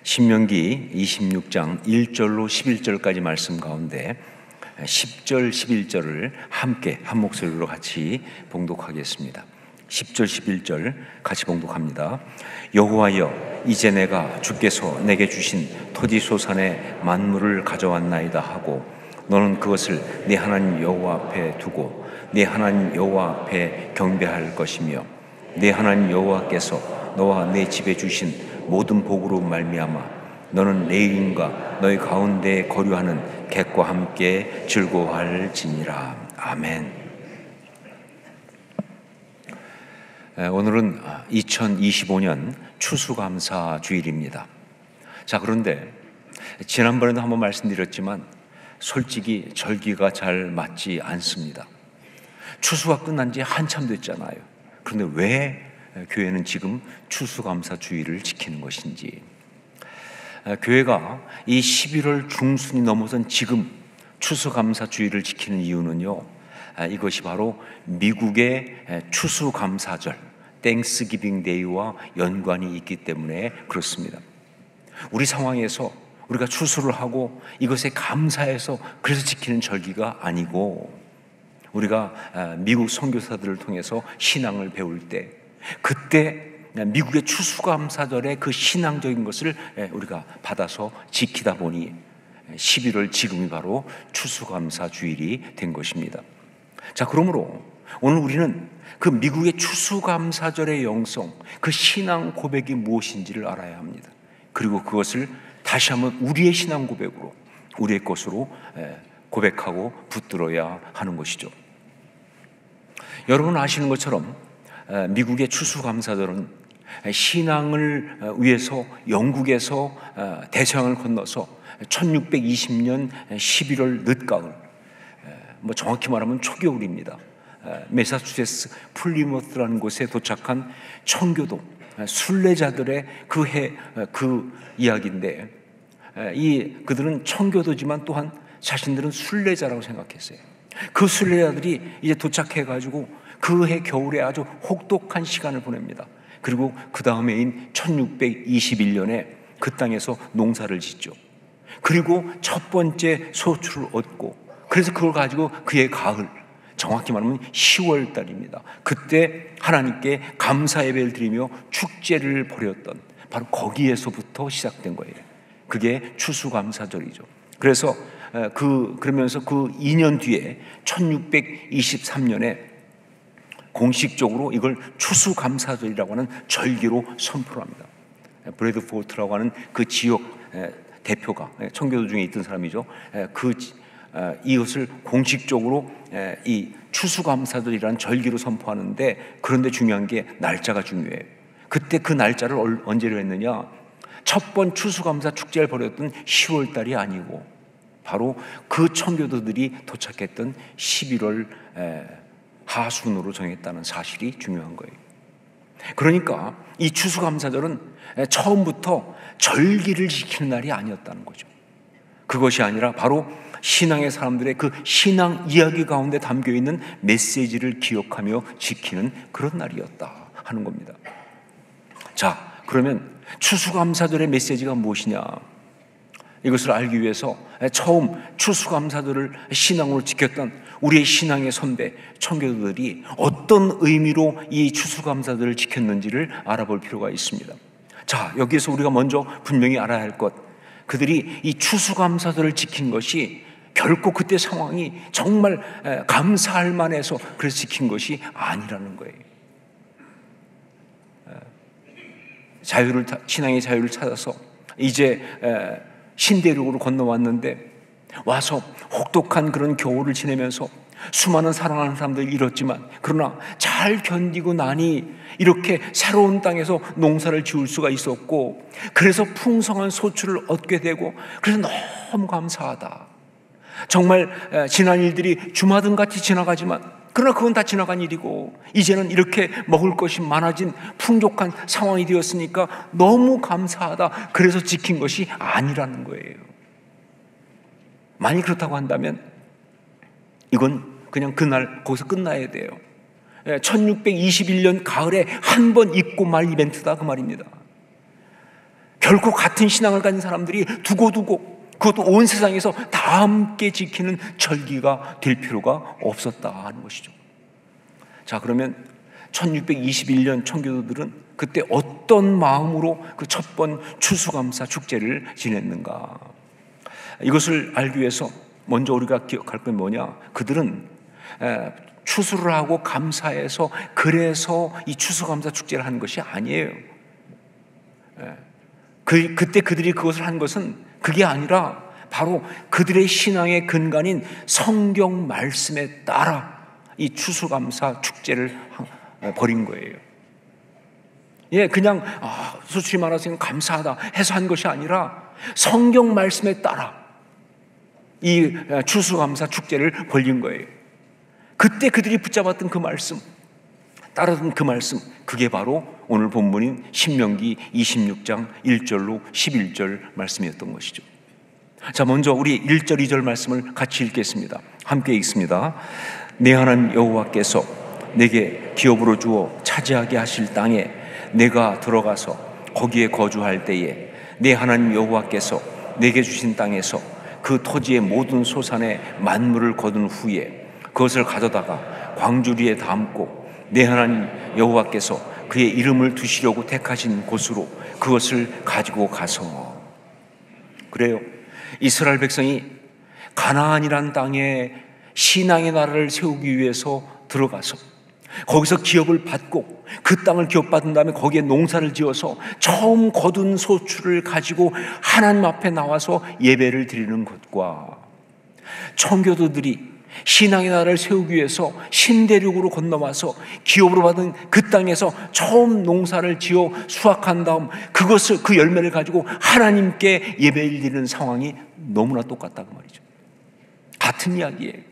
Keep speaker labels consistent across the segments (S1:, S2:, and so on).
S1: 신명기 26장 1절로 11절까지 말씀 가운데 10절, 11절을 함께 한 목소리로 같이 봉독하겠습니다. 10절, 11절 같이 봉독합니다. 여호와여, 이제 내가 주께서 내게 주신 토지소산의 만물을 가져왔나이다 하고 너는 그것을 네 하나님 여호와 앞에 두고 네 하나님 여호와 앞에 경배할 것이며 네 하나님 여호와께서 너와 내 집에 주신 모든 복으로 말미암아 너는 내일인가 너희 가운데 거류하는 객과 함께 즐거워할지니라. 아멘. 오늘은 2025년 추수감사 주일입니다. 자, 그런데 지난번에도 한번 말씀드렸지만 솔직히 절기가 잘 맞지 않습니다. 추수가 끝난 지 한참 됐잖아요. 그런데 왜 교회는 지금 추수감사 주일을 지키는 것인지, 교회가 이 11월 중순이 넘어선 지금 추수감사 주일을 지키는 이유는요, 이것이 바로 미국의 추수감사절 땡스기빙 데이와 연관이 있기 때문에 그렇습니다. 우리 상황에서 우리가 추수를 하고 이것에 감사해서 그래서 지키는 절기가 아니고, 우리가 미국 선교사들을 통해서 신앙을 배울 때 그때 미국의 추수감사절의 그 신앙적인 것을 우리가 받아서 지키다 보니 11월 지금이 바로 추수감사 주일이 된 것입니다. 자, 그러므로 오늘 우리는 그 미국의 추수감사절의 영성, 그 신앙 고백이 무엇인지를 알아야 합니다. 그리고 그것을 다시 한번 우리의 신앙 고백으로, 우리의 것으로 고백하고 붙들어야 하는 것이죠. 여러분 아시는 것처럼 미국의 추수감사절은 신앙을 위해서 영국에서 대서양을 건너서 1620년 11월 늦가을, 정확히 말하면 초겨울입니다. 매사추세츠 플리머스라는 곳에 도착한 청교도 순례자들의 그 이야기인데, 그들은 청교도지만 또한 자신들은 순례자라고 생각했어요. 그 순례자들이 이제 도착해가지고 그해 겨울에 아주 혹독한 시간을 보냅니다. 그리고 그 다음해인 1621년에 그 땅에서 농사를 짓죠. 그리고 첫 번째 소출을 얻고, 그래서 그걸 가지고 그해 가을, 정확히 말하면 10월 달입니다. 그때 하나님께 감사 예배를 드리며 축제를 벌였던, 바로 거기에서부터 시작된 거예요. 그게 추수감사절이죠. 그래서 그러면서 그 2년 뒤에 1623년에 공식적으로 이걸 추수감사절이라고 하는 절기로 선포를 합니다. 브래드포트라고 하는 그 지역 대표가 청교도 중에 있던 사람이죠. 이것을 공식적으로 이 추수감사절이라는 절기로 선포하는데, 그런데 중요한 게 날짜가 중요해요. 그때 그 날짜를 언제로 했느냐, 첫 번 추수감사 축제를 벌였던 10월 달이 아니고 바로 그 청교도들이 도착했던 11월 하순으로 정했다는 사실이 중요한 거예요. 그러니까 이 추수감사절은 처음부터 절기를 지키는 날이 아니었다는 거죠. 그것이 아니라 바로 신앙의 사람들의 그 신앙 이야기 가운데 담겨있는 메시지를 기억하며 지키는 그런 날이었다 하는 겁니다. 자, 그러면 추수감사절의 메시지가 무엇이냐, 이것을 알기 위해서 처음 추수감사절을 신앙으로 지켰던 우리의 신앙의 선배 청교도들이 어떤 의미로 이 추수감사절을 지켰는지를 알아볼 필요가 있습니다. 자, 여기에서 우리가 먼저 분명히 알아야 할 것, 그들이 이 추수감사절을 지킨 것이 결코 그때 상황이 정말 감사할 만해서 그래서 지킨 것이 아니라는 거예요. 신앙의 자유를 찾아서 이제 신대륙으로 건너왔는데, 와서 혹독한 그런 겨울을 지내면서 수많은 사랑하는 사람들을 잃었지만, 그러나 잘 견디고 나니 이렇게 새로운 땅에서 농사를 지을 수가 있었고, 그래서 풍성한 소출을 얻게 되고, 그래서 너무 감사하다. 정말 지난 일들이 주마등같이 지나가지만, 그러나 그건 다 지나간 일이고 이제는 이렇게 먹을 것이 많아진 풍족한 상황이 되었으니까 너무 감사하다. 그래서 지킨 것이 아니라는 거예요. 만약 그렇다고 한다면 이건 그냥 그날 거기서 끝나야 돼요. 1621년 가을에 한 번 있고 말 이벤트다 그 말입니다. 결코 같은 신앙을 가진 사람들이 두고두고 그것도 온 세상에서 다 함께 지키는 절기가 될 필요가 없었다 하는 것이죠. 자, 그러면 1621년 청교도들은 그때 어떤 마음으로 그 첫 번 추수감사 축제를 지냈는가? 이것을 알기 위해서 먼저 우리가 기억할 건 뭐냐? 그들은 추수를 하고 감사해서 그래서 이 추수감사 축제를 하는 것이 아니에요. 그때 그들이 그것을 한 것은 그게 아니라 바로 그들의 신앙의 근간인 성경 말씀에 따라 이 추수감사 축제를 벌인 거예요. 예, 그냥 솔직히 말해서 감사하다 해서 한 것이 아니라 성경 말씀에 따라 이 추수감사 축제를 벌린 거예요. 그때 그들이 붙잡았던 그 말씀, 따르던 그 말씀, 그게 바로 오늘 본문인 신명기 26장 1절로 11절 말씀이었던 것이죠. 자, 먼저 우리 1절 2절 말씀을 같이 읽겠습니다. 함께 읽습니다. 내 하나님 여호와께서 내게 기업으로 주어 차지하게 하실 땅에 내가 들어가서 거기에 거주할 때에 내 하나님 여호와께서 내게 주신 땅에서 그 토지의 모든 소산의 만물을 거둔 후에 그것을 가져다가 광주리에 담고 내 하나님 여호와께서 그의 이름을 두시려고 택하신 곳으로 그것을 가지고 가서. 그래요, 이스라엘 백성이 가나안이란 땅에 신앙의 나라를 세우기 위해서 들어가서 거기서 기업을 받고 그 땅을 기업받은 다음에 거기에 농사를 지어서 처음 거둔 소출을 가지고 하나님 앞에 나와서 예배를 드리는 것과 청교도들이 신앙의 나라를 세우기 위해서 신대륙으로 건너와서 기업으로 받은 그 땅에서 처음 농사를 지어 수확한 다음 그것을, 그 열매를 가지고 하나님께 예배를 드리는 상황이 너무나 똑같다고 말이죠. 같은 이야기예요.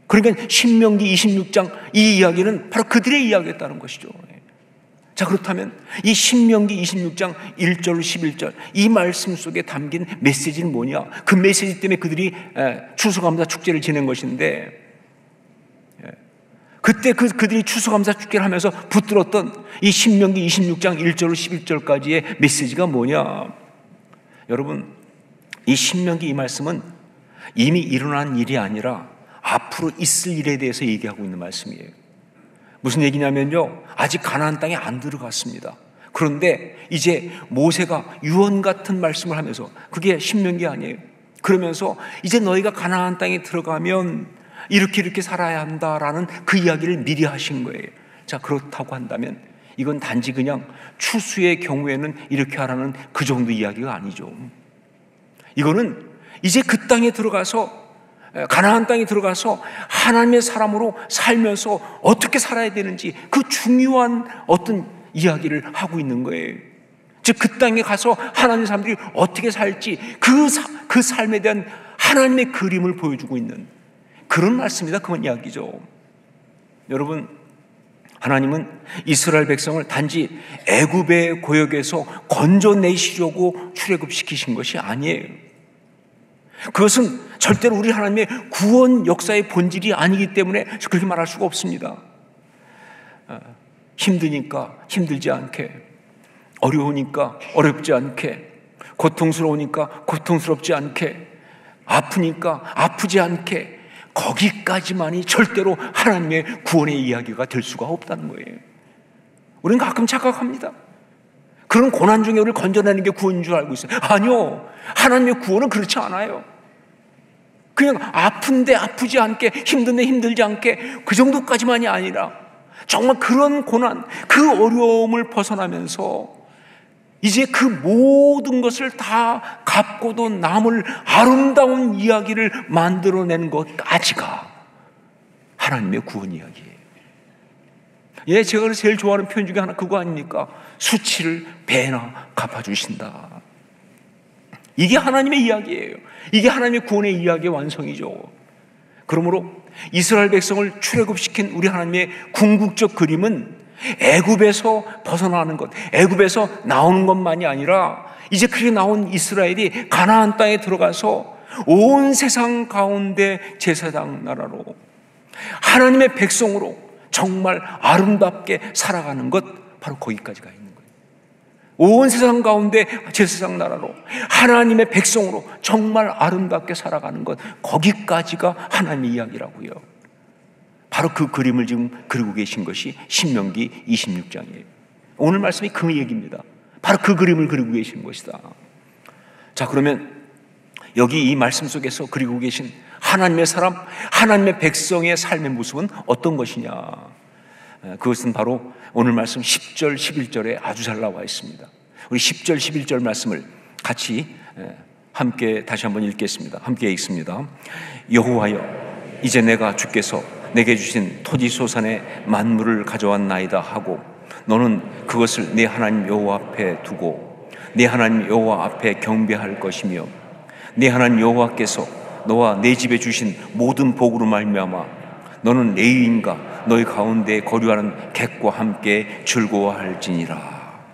S1: 그러니까 신명기 26장 이 이야기는 바로 그들의 이야기였다는 것이죠. 자, 그렇다면 이 신명기 26장 1절 11절 이 말씀 속에 담긴 메시지는 뭐냐? 그 메시지 때문에 그들이 추수감사 축제를 지낸 것인데, 그때 그들이 추수감사 축제를 하면서 붙들었던 이 신명기 26장 1절 11절까지의 메시지가 뭐냐? 여러분, 이 신명기 이 말씀은 이미 일어난 일이 아니라 앞으로 있을 일에 대해서 얘기하고 있는 말씀이에요. 무슨 얘기냐면요, 아직 가나안 땅에 안 들어갔습니다. 그런데 이제 모세가 유언 같은 말씀을 하면서, 그게 신명기 아니에요. 그러면서 이제 너희가 가나안 땅에 들어가면 이렇게 살아야 한다라는 그 이야기를 미리 하신 거예요. 자, 그렇다고 한다면 이건 단지 그냥 추수의 경우에는 이렇게 하라는 그 정도 이야기가 아니죠. 이거는 이제 그 땅에 들어가서, 가나안 땅에 들어가서 하나님의 사람으로 살면서 어떻게 살아야 되는지 그 중요한 어떤 이야기를 하고 있는 거예요. 즉, 그 땅에 가서 하나님의 사람들이 어떻게 살지 그 삶에 대한 하나님의 그림을 보여주고 있는 그런 말씀이다, 그런 이야기죠. 여러분, 하나님은 이스라엘 백성을 단지 애굽의 고역에서 건져내시려고 출애굽시키신 것이 아니에요. 그것은 절대로 우리 하나님의 구원 역사의 본질이 아니기 때문에 그렇게 말할 수가 없습니다. 힘드니까 힘들지 않게, 어려우니까 어렵지 않게, 고통스러우니까 고통스럽지 않게, 아프니까 아프지 않게, 거기까지만이 절대로 하나님의 구원의 이야기가 될 수가 없다는 거예요. 우리는 가끔 착각합니다. 그런 고난 중에 우리를 건져내는 게 구원인 줄 알고 있어요. 아니요, 하나님의 구원은 그렇지 않아요. 그냥 아픈데 아프지 않게, 힘든데 힘들지 않게, 그 정도까지만이 아니라 정말 그런 고난, 그 어려움을 벗어나면서 이제 그 모든 것을 다 갚고도 남을 아름다운 이야기를 만들어내는 것까지가 하나님의 구원 이야기예요. 예, 제가 제일 좋아하는 표현 중에 하나 그거 아닙니까? 수치를 배나 갚아주신다. 이게 하나님의 이야기예요. 이게 하나님의 구원의 이야기의 완성이죠. 그러므로 이스라엘 백성을 출애굽시킨 우리 하나님의 궁극적 그림은 애굽에서 벗어나는 것, 애굽에서 나오는 것만이 아니라 이제 그렇게 나온 이스라엘이 가나안 땅에 들어가서 온 세상 가운데 제사장 나라로 하나님의 백성으로 정말 아름답게 살아가는 것, 바로 거기까지가 있는 거예요. 온 세상 가운데 제사장 나라로 하나님의 백성으로 정말 아름답게 살아가는 것, 거기까지가 하나님의 이야기라고요. 바로 그 그림을 지금 그리고 계신 것이 신명기 26장이에요. 오늘 말씀이 그 얘기입니다. 바로 그 그림을 그리고 계신 것이다. 자, 그러면 여기 이 말씀 속에서 그리고 계신 하나님의 사람, 하나님의 백성의 삶의 모습은 어떤 것이냐? 그것은 바로 오늘 말씀 10절, 11절에 아주 잘 나와 있습니다. 우리 10절, 11절 말씀을 같이 함께 다시 한번 읽겠습니다. 함께 읽습니다. 여호와여, 이제 내가 주께서 내게 주신 토지 소산의 만물을 가져왔나이다 하고 너는 그것을 네 하나님 여호와 앞에 두고 네 하나님 여호와 앞에 경배할 것이며 네 하나님 여호와께서 너와 네 집에 주신 모든 복으로 말미암아 너는 레위인과 너희 가운데 거류하는 객과 함께 즐거워할지니라.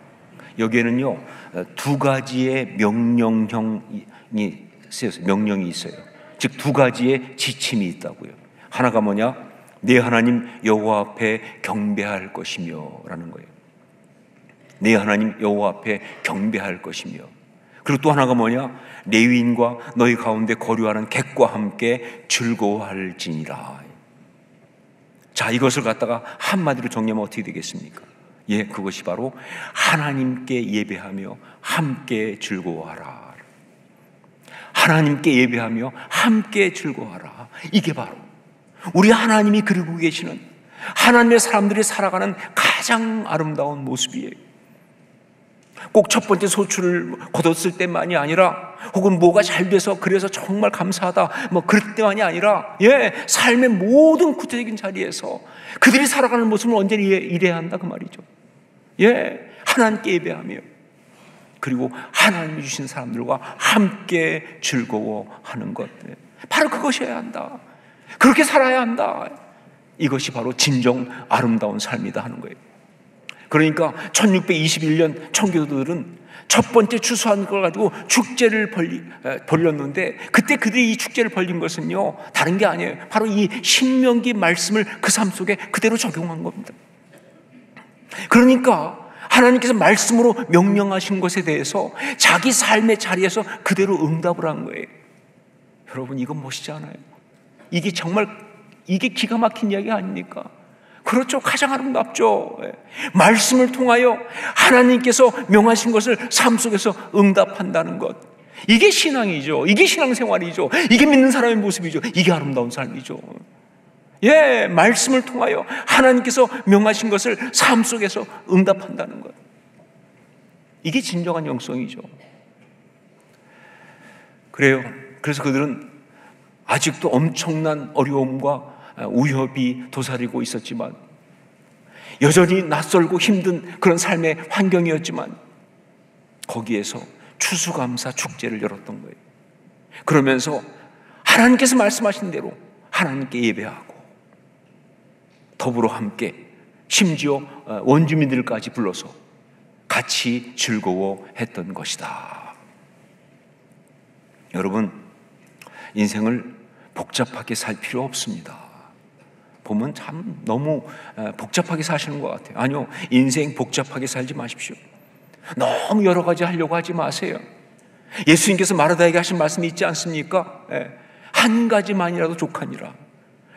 S1: 여기에는요 두 가지의 명령이 쓰여서 명령이 있어요. 즉 두 가지의 지침이 있다고요. 하나가 뭐냐? 네 하나님 여호와 앞에 경배할 것이며 라는 거예요. 네 하나님 여호와 앞에 경배할 것이며, 그리고 또 하나가 뭐냐? 레위인과 너희 가운데 거류하는 객과 함께 즐거워할지니라. 자, 이것을 갖다가 한마디로 정리하면 어떻게 되겠습니까? 예, 그것이 바로 하나님께 예배하며 함께 즐거워하라. 하나님께 예배하며 함께 즐거워하라. 이게 바로 우리 하나님이 그리고 계시는 하나님의 사람들이 살아가는 가장 아름다운 모습이에요. 꼭 첫 번째 소출을 거뒀을 때만이 아니라, 혹은 뭐가 잘 돼서 그래서 정말 감사하다 뭐 그럴 때만이 아니라, 삶의 모든 구체적인 자리에서 그들이 살아가는 모습을 언제나 이래야 한다 그 말이죠. 하나님께 예배하며, 그리고 하나님이 주신 사람들과 함께 즐거워하는 것, 바로 그것이어야 한다. 그렇게 살아야 한다. 이것이 바로 진정 아름다운 삶이다 하는 거예요. 그러니까 1621년 청교도들은 첫 번째 추수한 걸 가지고 축제를 벌렸는데, 그때 그들이 이 축제를 벌린 것은요 다른 게 아니에요. 바로 이 신명기 말씀을 그 삶 속에 그대로 적용한 겁니다. 그러니까 하나님께서 말씀으로 명령하신 것에 대해서 자기 삶의 자리에서 그대로 응답을 한 거예요. 여러분, 이건 멋있지 않아요? 이게 정말, 이게 기가 막힌 이야기 아닙니까? 그렇죠. 가장 아름답죠. 말씀을 통하여 하나님께서 명하신 것을 삶 속에서 응답한다는 것, 이게 신앙이죠. 이게 신앙생활이죠. 이게 믿는 사람의 모습이죠. 이게 아름다운 삶이죠. 말씀을 통하여 하나님께서 명하신 것을 삶 속에서 응답한다는 것, 이게 진정한 영성이죠. 그래요. 그래서 그들은 아직도 엄청난 어려움과 위협이 도사리고 있었지만, 여전히 낯설고 힘든 그런 삶의 환경이었지만, 거기에서 추수감사 축제를 열었던 거예요. 그러면서 하나님께서 말씀하신 대로 하나님께 예배하고, 더불어 함께, 심지어 원주민들까지 불러서 같이 즐거워했던 것이다. 여러분, 인생을 복잡하게 살 필요 없습니다. 보면 참 너무 복잡하게 사시는 것 같아요. 아니요, 인생 복잡하게 살지 마십시오. 너무 여러 가지 하려고 하지 마세요. 예수님께서 마르다에게 하신 말씀이 있지 않습니까? 한 가지만이라도 족하니라.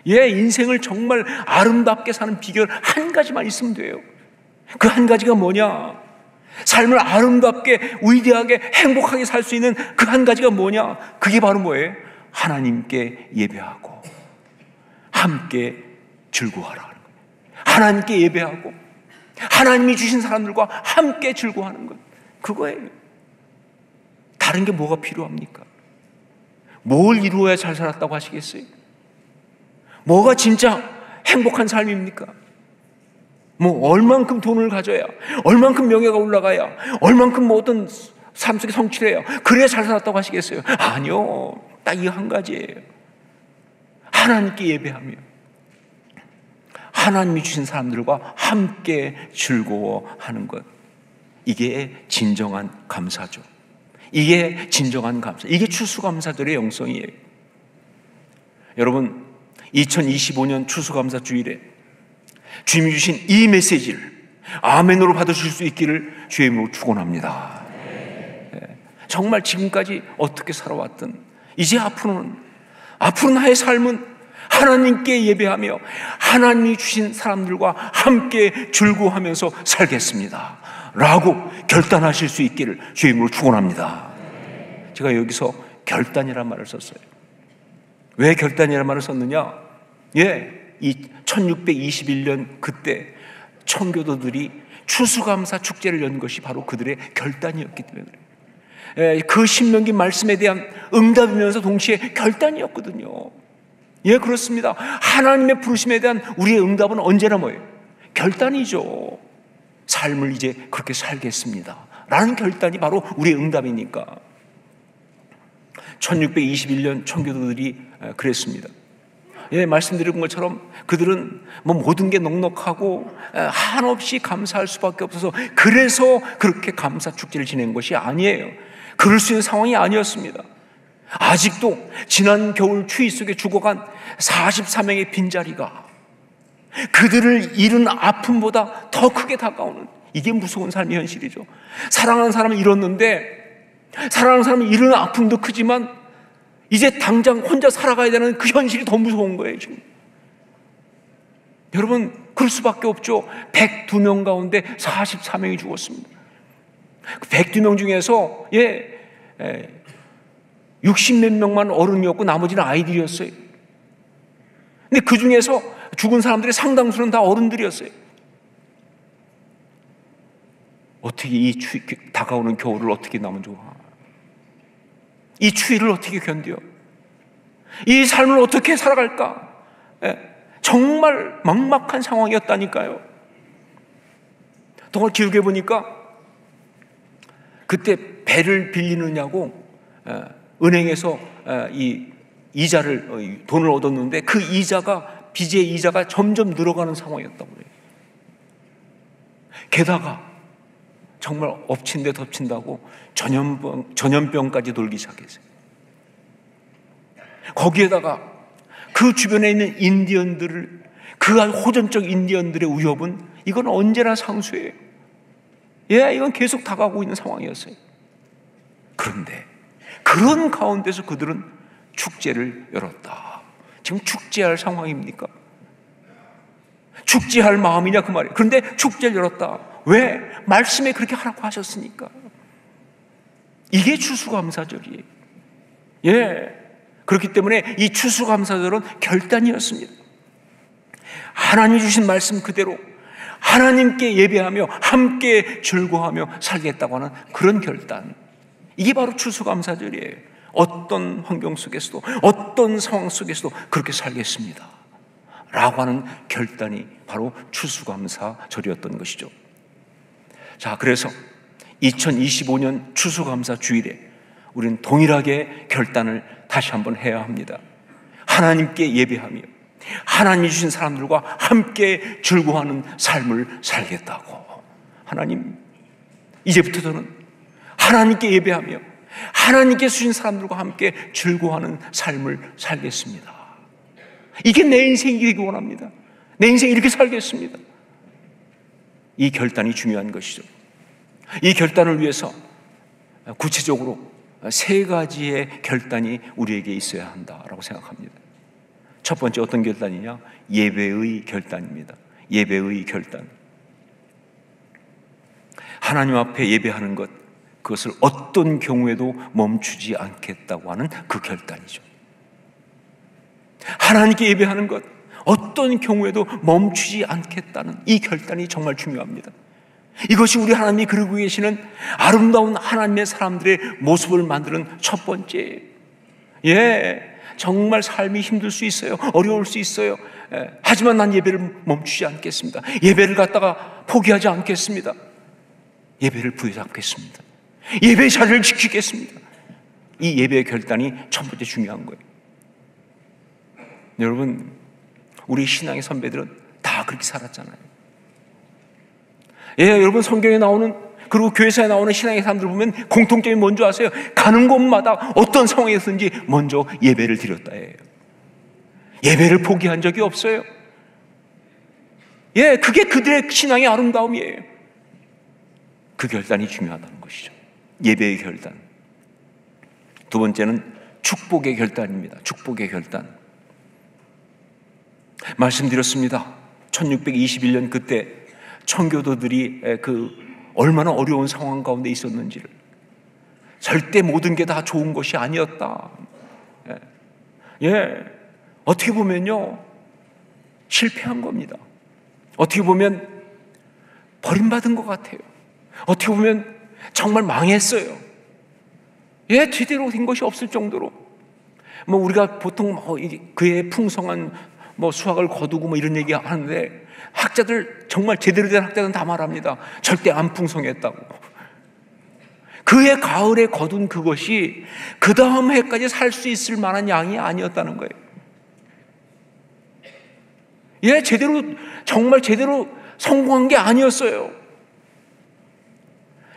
S1: 인생을 정말 아름답게 사는 비결 한 가지만 있으면 돼요. 그 한 가지가 뭐냐? 삶을 아름답게, 위대하게, 행복하게 살 수 있는 그 한 가지가 뭐냐? 그게 바로 뭐예요? 하나님께 예배하고 함께 즐거워하라. 하나님께 예배하고 하나님이 주신 사람들과 함께 즐거워하는 것, 그거예요. 다른 게 뭐가 필요합니까? 뭘 이루어야 잘 살았다고 하시겠어요? 뭐가 진짜 행복한 삶입니까? 뭐 얼만큼 돈을 가져야, 얼만큼 명예가 올라가야, 얼만큼 뭐 어떤 삶 속에 성취를 해야 그래야 잘 살았다고 하시겠어요? 아니요, 딱 이 한 가지예요. 하나님께 예배하며 하나님이 주신 사람들과 함께 즐거워하는 것, 이게 진정한 감사죠. 이게 진정한 감사, 이게 추수감사절의 영성이에요. 여러분, 2025년 추수감사 주일에 주님이 주신 이 메시지를 아멘으로 받으실 수 있기를 주의 이름으로 축원합니다. 정말 지금까지 어떻게 살아왔든 이제 앞으로는 나의 삶은 하나님께 예배하며 하나님이 주신 사람들과 함께 즐거워하면서 살겠습니다 라고 결단하실 수 있기를 주의 이름으로 축원합니다. 제가 여기서 결단이라는 말을 썼어요. 왜 결단이라는 말을 썼느냐? 이 1621년 그때 청교도들이 추수감사 축제를 연 것이 바로 그들의 결단이었기 때문에 그래요. 그 신명기 말씀에 대한 응답이면서 동시에 결단이었거든요. 그렇습니다. 하나님의 부르심에 대한 우리의 응답은 언제나 뭐예요? 결단이죠. 삶을 이제 그렇게 살겠습니다 라는 결단이 바로 우리의 응답이니까. 1621년 청교도들이 그랬습니다. 말씀드린 것처럼 그들은 모든 게 넉넉하고 한없이 감사할 수밖에 없어서 그래서 그렇게 감사 축제를 지낸 것이 아니에요. 그럴 수 있는 상황이 아니었습니다. 아직도 지난 겨울 추위 속에 죽어간 44명의 빈자리가 그들을 잃은 아픔보다 더 크게 다가오는, 이게 무서운 삶의 현실이죠. 사랑하는 사람을 잃었는데, 사랑하는 사람을 잃은 아픔도 크지만 이제 당장 혼자 살아가야 되는 그 현실이 더 무서운 거예요 지금. 여러분, 그럴 수밖에 없죠. 102명 가운데 44명이 죽었습니다. 102명 중에서 60몇 명만 어른이었고 나머지는 아이들이었어요. 근데 그 중에서 죽은 사람들의 상당수는 다 어른들이었어요. 어떻게 이 다가오는 겨울을 어떻게 남은 좋아? 이 추위를 어떻게 견뎌? 이 삶을 어떻게 살아갈까? 정말 막막한 상황이었다니까요. 더 기록해 보니까 그때 배를 빌리느냐고 은행에서 이 이자를, 돈을 얻었는데 그 이자가, 빚의 이자가 점점 늘어가는 상황이었다고 그래요. 게다가 정말 엎친 데 덮친다고 전염병까지 돌기 시작했어요. 거기에다가 그 주변에 있는 인디언들을, 그 호전적 인디언들의 위협은 이건 언제나 상수예요. 이건 계속 다가오고 있는 상황이었어요. 그런데 그런 가운데서 그들은 축제를 열었다. 지금 축제할 상황입니까? 축제할 마음이냐 그 말이에요. 그런데 축제를 열었다. 왜? 말씀에 그렇게 하라고 하셨으니까. 이게 추수감사절이에요. 그렇기 때문에 이 추수감사절은 결단이었습니다. 하나님이 주신 말씀 그대로 하나님께 예배하며 함께 즐거워하며 살겠다고 하는 그런 결단, 이게 바로 추수감사절이에요. 어떤 환경 속에서도, 어떤 상황 속에서도 그렇게 살겠습니다 라고 하는 결단이 바로 추수감사절이었던 것이죠. 자, 그래서 2025년 추수감사 주일에 우리는 동일하게 결단을 다시 한번 해야 합니다. 하나님께 예배하며 하나님이 주신 사람들과 함께 즐거워하는 삶을 살겠다고. 하나님, 이제부터 저는 하나님께 예배하며 하나님께 주신 사람들과 함께 즐거워하는 삶을 살겠습니다. 이게 내 인생이 되기 원합니다. 내 인생 이렇게 살겠습니다. 이 결단이 중요한 것이죠. 이 결단을 위해서 구체적으로 3가지의 결단이 우리에게 있어야 한다라고 생각합니다. 첫 번째 어떤 결단이냐? 예배의 결단입니다. 예배의 결단. 하나님 앞에 예배하는 것, 그것을 어떤 경우에도 멈추지 않겠다고 하는 그 결단이죠. 하나님께 예배하는 것, 어떤 경우에도 멈추지 않겠다는 이 결단이 정말 중요합니다. 이것이 우리 하나님이 그리고 계시는 아름다운 하나님의 사람들의 모습을 만드는 첫 번째. 정말 삶이 힘들 수 있어요. 어려울 수 있어요. 하지만 난 예배를 멈추지 않겠습니다. 예배를 갖다가 포기하지 않겠습니다. 예배를 부여잡겠습니다. 예배의 자리를 지키겠습니다. 이 예배의 결단이 첫 번째 중요한 거예요. 여러분, 우리 신앙의 선배들은 다 그렇게 살았잖아요. 여러분, 성경에 나오는, 그리고 교회사에 나오는 신앙의 사람들 보면 공통점이 뭔지 아세요? 가는 곳마다 어떤 상황에서든지 먼저 예배를 드렸다 해요. 예배를 포기한 적이 없어요. 예, 그게 그들의 신앙의 아름다움이에요. 그 결단이 중요하다는 것이죠. 예배의 결단. 두 번째는 축복의 결단입니다. 축복의 결단. 말씀드렸습니다. 1621년 그때 청교도들이 얼마나 어려운 상황 가운데 있었는지를. 절대 모든 게 다 좋은 것이 아니었다. 예, 어떻게 보면요, 실패한 겁니다. 어떻게 보면 버림받은 것 같아요. 어떻게 보면 정말 망했어요. 예, 제대로 된 것이 없을 정도로. 우리가 보통 그의 풍성한 수확을 거두고 이런 얘기 하는데, 학자들, 정말 제대로 된 학자들은 다 말합니다. 절대 안 풍성했다고. 그해 가을에 거둔 그것이 그 다음 해까지 살 수 있을 만한 양이 아니었다는 거예요. 예, 정말 제대로 성공한 게 아니었어요.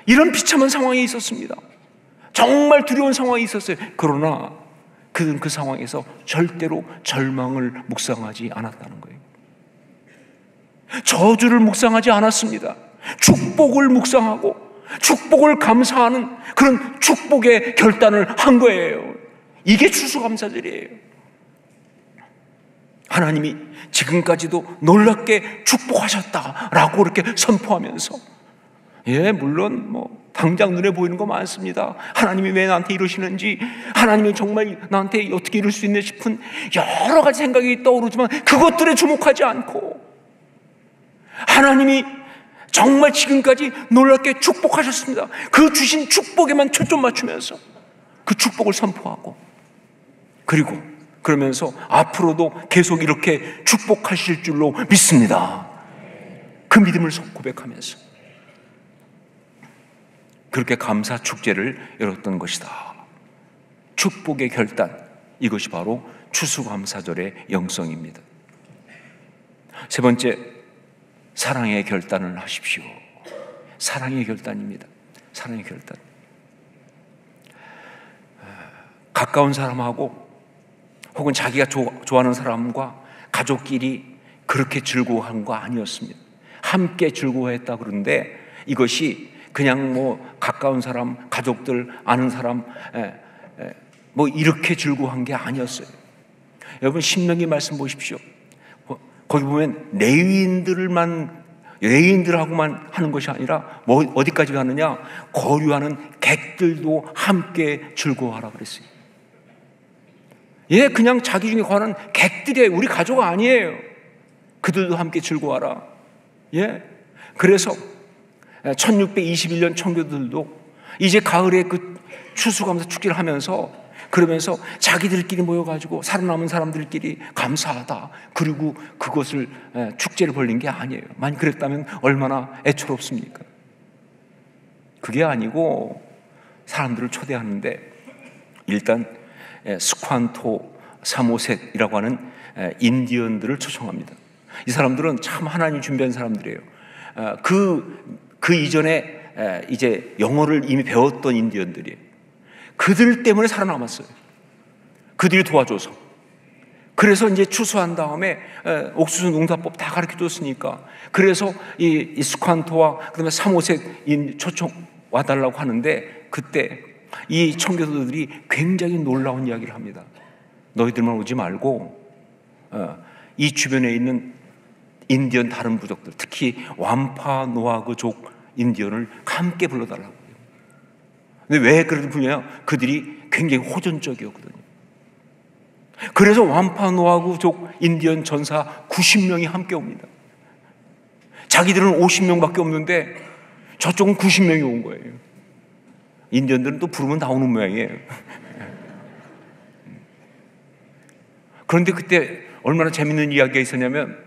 S1: 이런 비참한 상황이 있었습니다. 정말 두려운 상황이 있었어요. 그러나 그는 그 상황에서 절대로 절망을 묵상하지 않았다는 거예요. 저주를 묵상하지 않았습니다. 축복을 묵상하고 축복을 감사하는 그런 축복의 결단을 한 거예요. 이게 추수감사절이에요. 하나님이 지금까지도 놀랍게 축복하셨다라고 이렇게 선포하면서, 예, 물론 당장 눈에 보이는 거 많습니다. 하나님이 왜 나한테 이러시는지, 하나님이 정말 나한테 어떻게 이럴 수 있나 싶은 여러 가지 생각이 떠오르지만 그것들에 주목하지 않고 하나님이 정말 지금까지 놀랍게 축복하셨습니다. 그 주신 축복에만 초점 맞추면서 그 축복을 선포하고, 그리고 그러면서 앞으로도 계속 이렇게 축복하실 줄로 믿습니다. 그 믿음을 고백하면서 그렇게 감사 축제를 열었던 것이다. 축복의 결단, 이것이 바로 추수감사절의 영성입니다. 세 번째, 사랑의 결단을 하십시오. 사랑의 결단입니다. 사랑의 결단. 가까운 사람하고 혹은 자기가 좋아하는 사람과 가족끼리 그렇게 즐거워한 거 아니었습니다. 함께 즐거워했다 그러는데 이것이 그냥 가까운 사람, 가족들, 아는 사람 이렇게 즐거워한 게 아니었어요. 여러분, 신명기 말씀 보십시오. 거기 보면 레위인들하고만 하는 것이 아니라 어디까지 가느냐? 거류하는 객들도 함께 즐거워하라 그랬어요. 예, 그냥 자기 중에 관한 객들이에요. 우리 가족 아니에요. 그들도 함께 즐거워하라. 예, 그래서 1621년 청교도들도 이제 가을에 그 추수감사 축제를 하면서, 그러면서 자기들끼리 모여가지고 살아남은 사람들끼리 감사하다, 그리고 그것을 축제를 벌린 게 아니에요. 만약 그랬다면 얼마나 애처롭습니까? 그게 아니고 사람들을 초대하는데 일단 스ኳ토 사모셋이라고 하는 인디언들을 초청합니다. 이 사람들은 참 하나님 준비한 사람들이에요. 그 이전에 이제 영어를 이미 배웠던 인디언들이에요. 그들 때문에 살아남았어요. 그들이 도와줘서. 그래서 이제 추수한 다음에 옥수수 농사법 다 가르쳐 줬으니까, 그래서 이 스칸토와 그다음에 사모셋 초청 와달라고 하는데, 그때 이 청교도들이 굉장히 놀라운 이야기를 합니다. 너희들만 오지 말고 이 주변에 있는 인디언 다른 부족들, 특히 완파노아그족 인디언을 함께 불러달라고. 근데 왜 그렇게 불려요? 그들이 굉장히 호전적이었거든요. 그래서 완파노아그족 인디언 전사 90명이 함께 옵니다. 자기들은 50명밖에 없는데 저쪽은 90명이 온 거예요. 인디언들은 또 부르면 나오는 모양이에요. 그런데 그때 얼마나 재밌는 이야기가 있었냐면,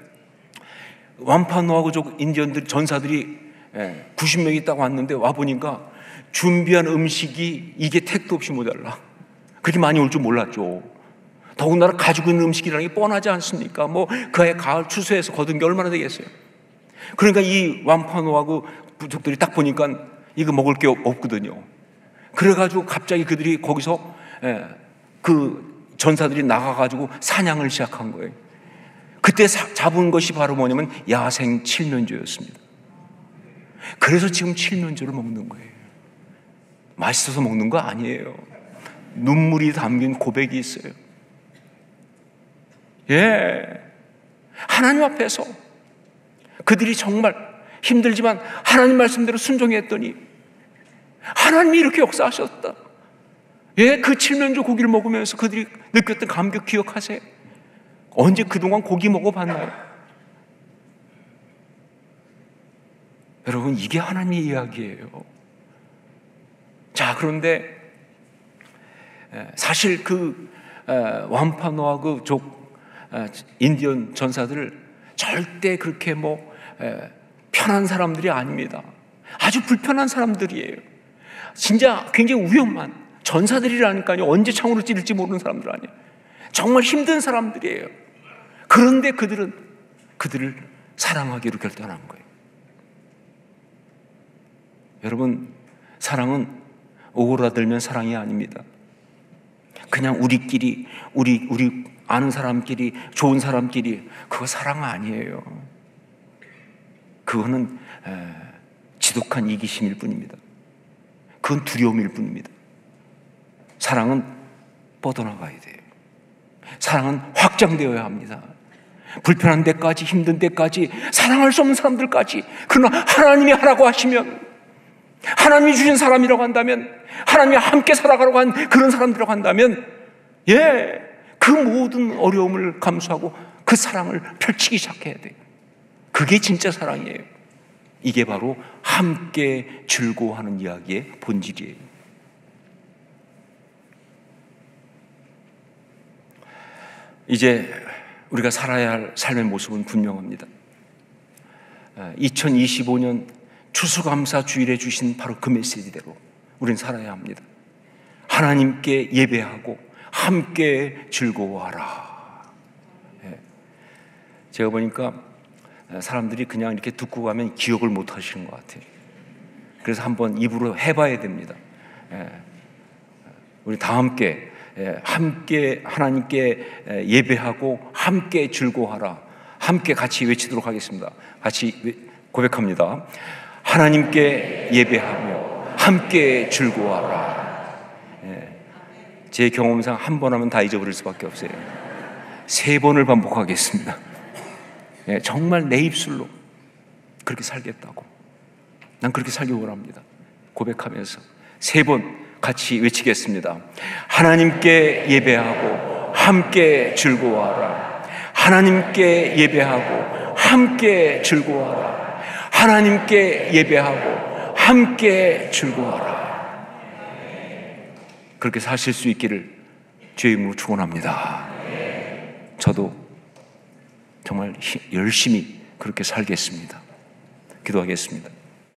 S1: 완파노아그족 인디언들 전사들이 90명이 딱 왔는데 와보니까 준비한 음식이 이게 택도 없이 모자라. 그렇게 많이 올 줄 몰랐죠. 더군다나 가지고 있는 음식이라는 게 뻔하지 않습니까? 그해 가을 추수해서 거둔 게 얼마나 되겠어요. 그러니까 이 완파노아그 부족들이 딱 보니까 이거 먹을 게 없거든요. 그래가지고 갑자기 그들이 거기서 그 전사들이 나가가지고 사냥을 시작한 거예요. 그때 잡은 것이 바로 뭐냐면 야생 칠면조였습니다. 그래서 지금 칠면조를 먹는 거예요. 맛있어서 먹는 거 아니에요. 눈물이 담긴 고백이 있어요. 예, 하나님 앞에서 그들이 정말 힘들지만 하나님 말씀대로 순종했더니 하나님이 이렇게 역사하셨다. 예, 그 칠면조 고기를 먹으면서 그들이 느꼈던 감격 기억하세요? 언제 그동안 고기 먹어봤나요? 여러분, 이게 하나님의 이야기예요. 자, 그런데 사실 그 완파노아 그 인디언 전사들 절대 그렇게 편한 사람들이 아닙니다. 아주 불편한 사람들이에요. 진짜 굉장히 위험한 전사들이라니까요. 언제 창으로 찌를지 모르는 사람들 아니에요. 정말 힘든 사람들이에요. 그런데 그들은 그들을 사랑하기로 결단한 거예요. 여러분, 사랑은 오그라들면 사랑이 아닙니다. 그냥 우리끼리, 우리 아는 사람끼리, 좋은 사람끼리, 그거 사랑 아니에요. 그거는 지독한 이기심일 뿐입니다. 그건 두려움일 뿐입니다. 사랑은 뻗어나가야 돼요. 사랑은 확장되어야 합니다. 불편한 데까지, 힘든 데까지, 사랑할 수 없는 사람들까지. 그러나 하나님이 하라고 하시면, 하나님이 주신 사람이라고 한다면, 하나님이 함께 살아가라고 한 그런 사람들이라고 한다면, 예, 그 모든 어려움을 감수하고 그 사랑을 펼치기 시작해야 돼요. 그게 진짜 사랑이에요. 이게 바로 함께 즐거워하는 이야기의 본질이에요. 이제 우리가 살아야 할 삶의 모습은 분명합니다. 2025년 추수감사 주일에 주신 바로 그 메시지대로 우리는 살아야 합니다. 하나님께 예배하고 함께 즐거워하라. 제가 보니까 사람들이 그냥 이렇게 듣고 가면 기억을 못 하시는 것 같아요. 그래서 한번 입으로 해봐야 됩니다. 우리 다 함께 하나님께 예배하고 함께 즐거워하라. 함께 같이 외치도록 하겠습니다. 같이 고백합니다. 하나님께 예배하며 함께 즐거워하라. 제 경험상 한 번 하면 다 잊어버릴 수밖에 없어요. 3번을 반복하겠습니다. 정말 내 입술로 그렇게 살겠다고, 난 그렇게 살기 원합니다. 고백하면서 3번 같이 외치겠습니다. 하나님께 예배하고 함께 즐거워하라. 하나님께 예배하고 함께 즐거워하라. 하나님께 예배하고 함께 즐거워하라. 그렇게 사실 수 있기를 주의 이름으로 축원합니다. 저도 정말 열심히 그렇게 살겠습니다. 기도하겠습니다.